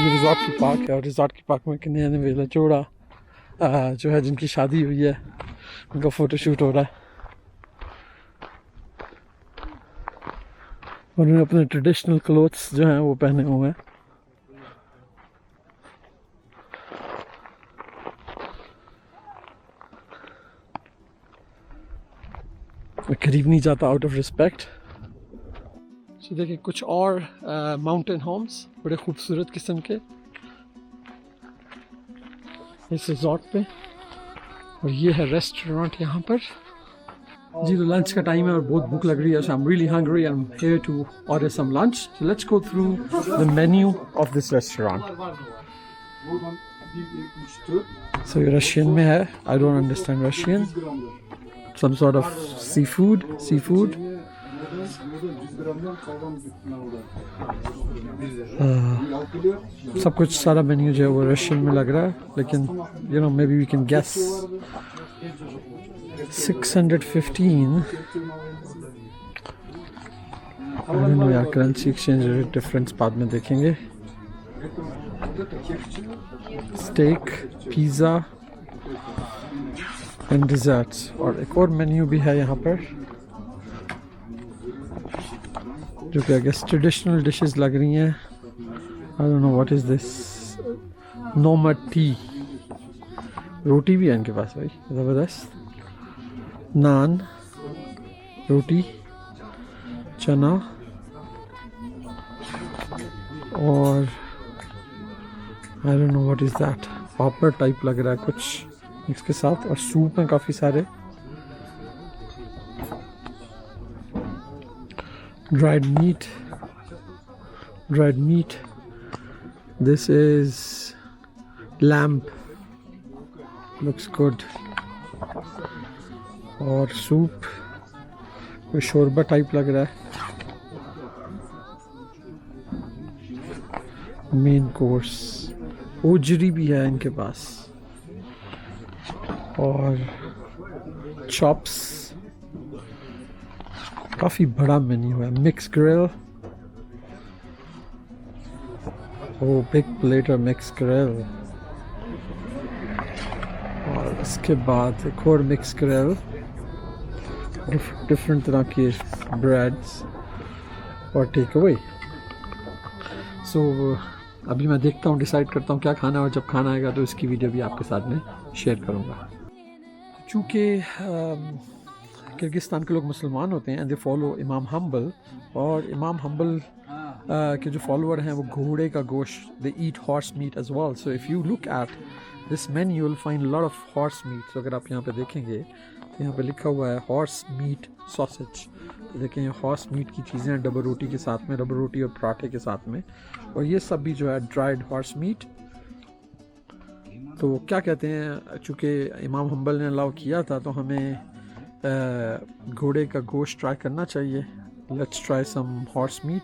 ये रिजॉर्ट की पार्क है और रिजॉर्ट की पार्क में किन्ने आने वाला जोड़ा जो है जिनकी शादी हुई है उनका फ़ोटोशूट हो रहा है। उन्होंने अपने ट्रेडिशनल क्लोथ्स जो हैं वो पहने हुए हैं। मैं करीब नहीं जाता आउट ऑफ रिस्पेक्ट। तो देखिए कुछ और माउंटेन होम्स बड़े खूबसूरत किस्म के इस रिजॉर्ट पे, और ये है रेस्टोरेंट यहाँ पर। जी तो लंच का टाइम है और बहुत भूख लग रही है, so I am really hungry and I am here to order some lunch. So let's go through the menu of this restaurant. So ये रशियन में है, I don't understand Russian. Some sort of seafood सब कुछ सारा menu जो है वो Russian में लग रहा है, लेकिन you know maybe we can guess. 615 यार, करेंसी एक्सचेंज रेट डिफरेंस बाद में देखेंगे। स्टेक, पिज़्ज़ा एंड डिज़र्ट्स, और एक और मेन्यू भी है यहाँ पर जो कि आई गेस ट्रेडिशनल डिशेस लग रही हैं। I don't know what is this. Nomad tea, रोटी भी है इनके पास भाई, ज़बरदस्त। नान, रोटी, चना और आई don't know what is that, papad type लग रहा है कुछ इसके साथ, और सूप हैं काफ़ी सारे। dried meat, this is lamb, looks good, और सूप कोई शोरबा टाइप लग रहा है। मेन कोर्स, ओजरी भी है इनके पास, और चॉप्स, काफ़ी बड़ा मेन्यू है। Mix grill, oh big plate of mix grill, और इसके बाद एक और मिक्स ग्रिल, डिफरेंट तरह के ब्रेड्स और टेक अवे। सो अभी मैं देखता हूँ, डिसाइड करता हूँ क्या खाना है, और जब खाना आएगा तो इसकी वीडियो भी आपके साथ में शेयर करूँगा। चूँकि किर्गिस्तान के लोग मुसलमान होते हैं एंड दे फॉलो इमाम हम्बल, और इमाम हम्बल के जो फॉलोअर हैं वो घोड़े का गोश्त, they eat horse meat as well. So if you look at this menu you will find lot of horse meat. तो अगर आप यहाँ पे देखेंगे तो यहाँ पे लिखा हुआ है हॉर्स मीट सॉसेज। तो देखें हॉर्स मीट की चीज़ें हैं डबल रोटी के साथ में, डबल रोटी और पराठे के साथ में, और ये सब भी जो है ड्राइड हॉर्स मीट। तो क्या कहते हैं, चूँकि इमाम हम्बल ने अलाउ किया था तो हमें घोड़े का गोश्त ट्राई करना चाहिए। Let's try some horse meat.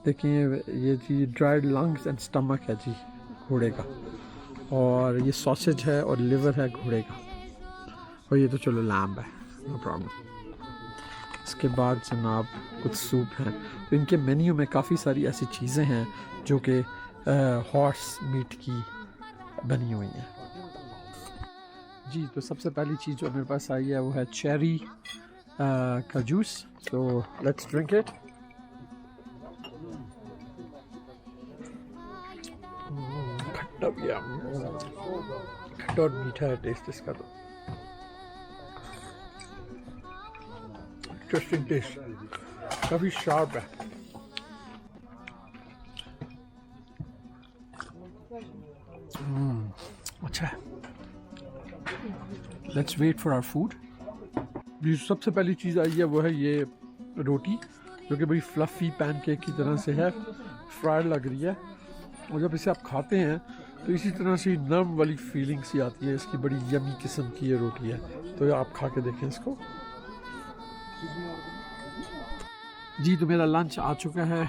देखिए ये जी ड्राइड लंग्स एंड स्टमक है जी घोड़े का, और ये सॉसेज है और लिवर है घोड़े का, और ये तो चलो लैम्ब है, नो प्रॉब्लम। इसके बाद जनाब कुछ सूप हैं। तो इनके मेन्यू में काफ़ी सारी ऐसी चीज़ें हैं जो कि हॉर्स मीट की बनी हुई हैं। जी तो सबसे पहली चीज़ जो मेरे पास आई है वो है चेरी का जूस। तो लेट्स ड्रिंक इट। खट्टा भी है, खट्टा और मीठा है टेस्ट इसका, तो इंटरेस्टिंग टेस्ट, काफ़ी शार्प है। अच्छा है। Let's wait for our food. ये सबसे पहली चीज़ आई है वो है ये रोटी, जो कि बड़ी फ्लफ़ी पैनकेक की तरह से है, फ्राइड लग रही है, और जब इसे आप खाते हैं तो इसी तरह से नरम वाली फीलिंग सी आती है। इसकी बड़ी यमी किस्म की ये रोटी है, तो आप खा के देखें इसको। जी तो मेरा लंच आ चुका है।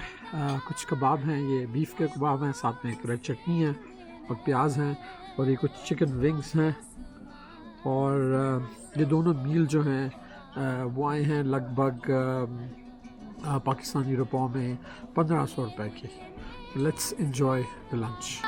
कुछ कबाब हैं, ये बीफ के कबाब हैं, साथ में एक रेड चटनी है और प्याज हैं, और ये कुछ चिकन विंग्स हैं, और ये दोनों मील जो हैं वो आए हैं लगभग पाकिस्तानी रुपयों में 1500 रुपये के। Let's enjoy the lunch.